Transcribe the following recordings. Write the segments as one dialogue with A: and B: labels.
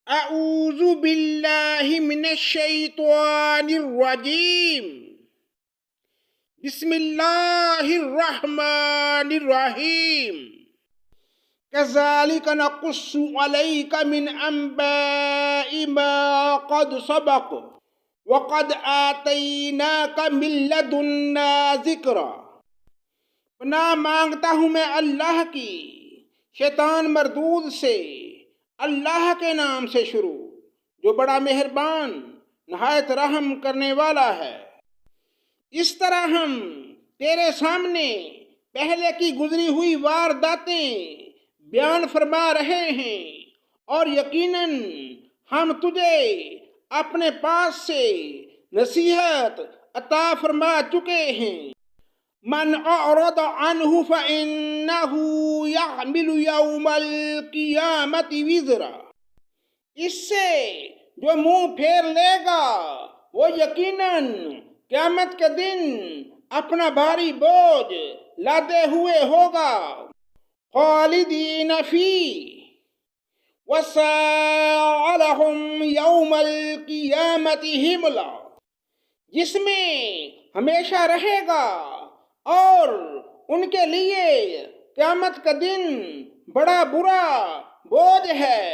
A: اعوذ باللہ من الشیطان الرجیم بسم اللہ الرحمن الرحیم كذلك نقص عليك من أنباء ما قد سبق وقد آتيناك من لدنا ذكرا۔ پناہ مانگتا ہوں میں اللہ کی شیطان مردود سے، اللہ کے نام سے شروع جو بڑا مہربان نہایت رحم کرنے والا ہے۔ اس طرح ہم تیرے سامنے پہلے کی گزری ہوئی وارداتیں بیان فرما رہے ہیں، اور یقیناً ہم تجھے اپنے پاس سے نصیحت عطا فرما چکے ہیں۔ من اعرض عنہ فإنہ یحمل یوم القیامت وزرا، اس سے جو منہ پھیر لے گا وہ یقیناً قیامت کے دن اپنا بھاری بوجھ لادے ہوئے ہوگا۔ خالدین فی وساء لہم یوم القیامت حملا، جس میں ہمیشہ رہے گا اور ان کے لیے قیامت کا دن بڑا برا بوجھ ہے۔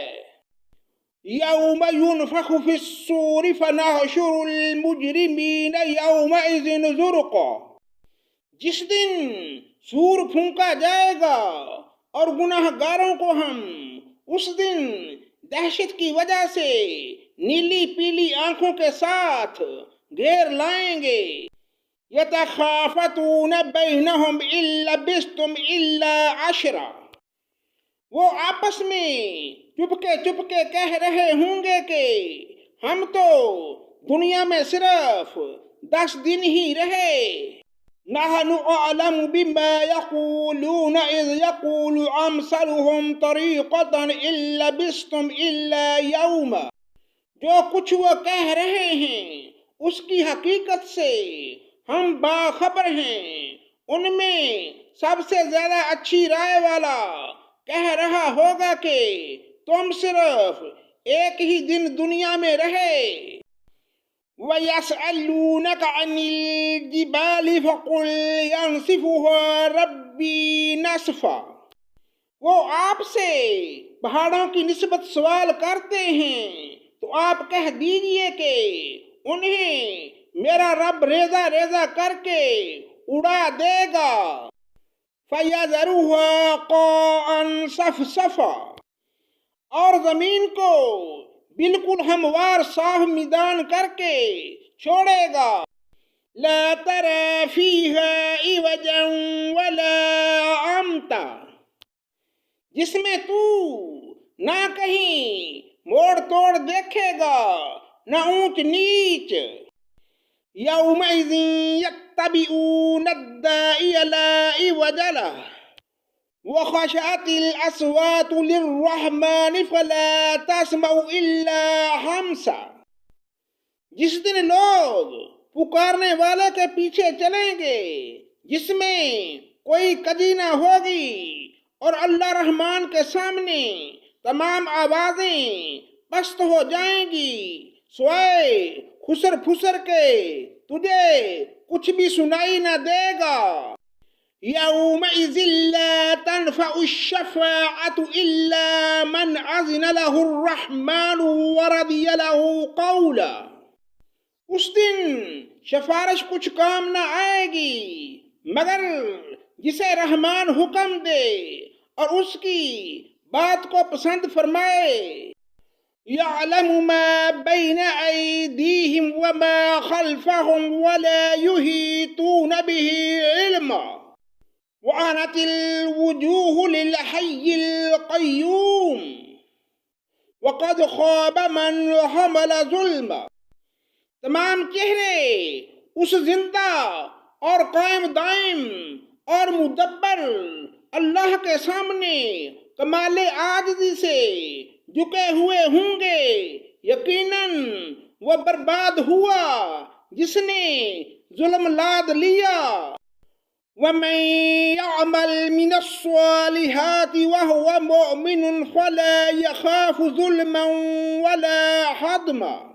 A: یوم ینفخ فی الصور فنحشر المجرمین یومئذ زرقا، جس دن سور پھونکا جائے گا اور گناہ گاروں کو ہم اس دن دہشت کی وجہ سے نیلی پیلی آنکھوں کے ساتھ گھیر لائیں گے۔ یتخافتون بینہم ان لبثتم الا عشرا، وہ آپس میں چپکے کہہ رہے ہوں گے کہ ہم تو دنیا میں صرف 10 دن ہی رہے۔ نحن اعلم بما یقولون اذ یقول امثلهم طریقة ان لبثتم الا یوما، جو کچھ وہ کہہ رہے ہیں اس کی حقیقت سے ہم باخبر ہیں۔ ان میں سب سے زیادہ اچھی رائے والا کہہ رہا ہوگا کہ تم صرف ایک ہی دن دنیا میں رہے۔ وَيَسْأَلُونَكَ عَنِ الْجِبَالِ فَقُلْ يَنسِفُهَا رَبِّي نَسْفًا، وہ آپ سے پہاڑوں کی نسبت سوال کرتے ہیں تو آپ کہہ دیجئے کہ انہیں میرا رب ریزہ ریزہ کر کے اڑا دے گا۔ فَيَذَرُهَا قَاعًا صَفْصَفًا، اور زمین کو بالکل ہموار صاف میدان کر کے چھوڑے گا۔ لَا تَرَى فِيهَا عِوَجًا وَلَا عَمْتًا، جس میں تو نہ کہیں موڑ توڑ دیکھے گا نہ اونچ نیچ۔ یومئذ یتبعون الداعی لا عوج لہ وخشعت الاصوات للرحمن فلا تسمع الا ہمسا، جس دن لوگ پکارنے والے کے پیچھے چلیں گے جس میں کوئی کجی نہ ہوگی، اور اللہ رحمان کے سامنے تمام آوازیں پست ہو جائیں گی، سوائے خسر پھسر کے تجھے کچھ بھی سنائی نہ دے گا۔ یومئذ لا تنفع الشفاعة الا من اذن له الرحمن ورضی له قولا، اس دن سفارش کچھ کام نہ آئے گی مگر جسے رحمان حکم دے اور اس کی بات کو پسند فرمائے۔ یعلم ما بین ایدیہم وما خلفہم ولا یحیطون به علما، وعنت الوجوہ للحی القیوم وقد خواب من حمل ظلما، تمام چہرے اس زندہ اور قائم دائم اور مدبر اللہ کے سامنے کمال عاجزی سے جھکے ہوئے ہوں گے۔ یقیناً وہ برباد ہوا جس نے ظلم لاد لیا۔ وَمَن يَعْمَلْ مِنَ الصَّالِحَاتِ وَهُوَ مُؤْمِنٌ فَلَا يَخَافُ ظُلْمًا وَلَا حَضْمًا۔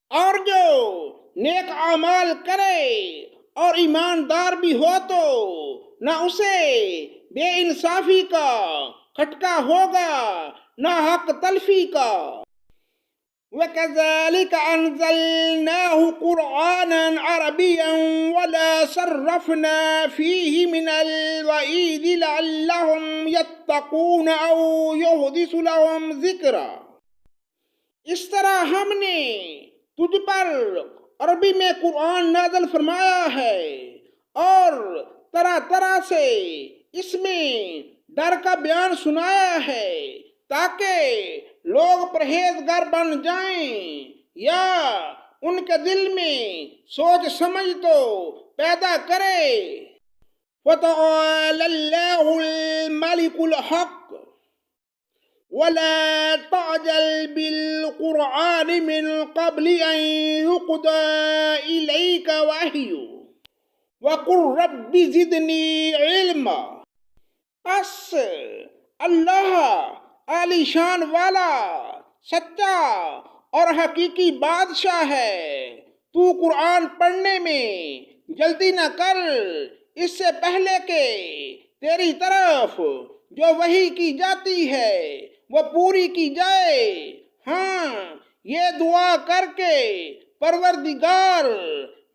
A: اور جو نیک اعمال کرے اور ایماندار بھی ہو تو نہ اسے بے انصافی کا کھٹکا ہوگا نہ حق تلفی کا۔ وَكَذَلِكَ أَنزَلْنَاهُ قُرْآنًا عَرَبِيًّا وَلَا صَرَّفْنَا فِيهِ مِنَ الْوَعِيدِ لَعَلَّهُمْ يَتَّقُونَ أَوْ يُحْدِثُ لَهُمْ ذِكْرًا۔ اس طرح ہم نے تجھ پر عربی میں قرآن نازل فرمایا ہے اور طرح طرح سے اس میں ڈر کا بیان سنایا ہے تاکہ لوگ پرہیزگار بن جائیں یا ان کے دل میں سوچ سمجھ تو پیدا کرے۔ وَتَعَالَى اللَّهُ الْمَلِكُ الْحَقُّ وَلَا تَعْجَلْ بِالْقُرْآنِ مِنْ قَبْلِ أَنْ يُقْضَى إِلَيْكَ وَحْيُهُ وَقُلْ رَبِّ زِدْنِي عِلْمًا۔ پس اللہ عالی شان والا سچا اور حقیقی بادشاہ ہے، تو قرآن پڑھنے میں جلدی نہ کر اس سے پہلے کہ تیری طرف جو وحی کی جاتی ہے وہ پوری کی جائے۔ ہاں یہ دعا کر کے پروردگار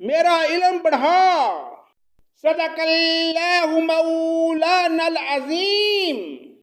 A: میرا علم بڑھا۔ صدق اللہ مولانا العظیم۔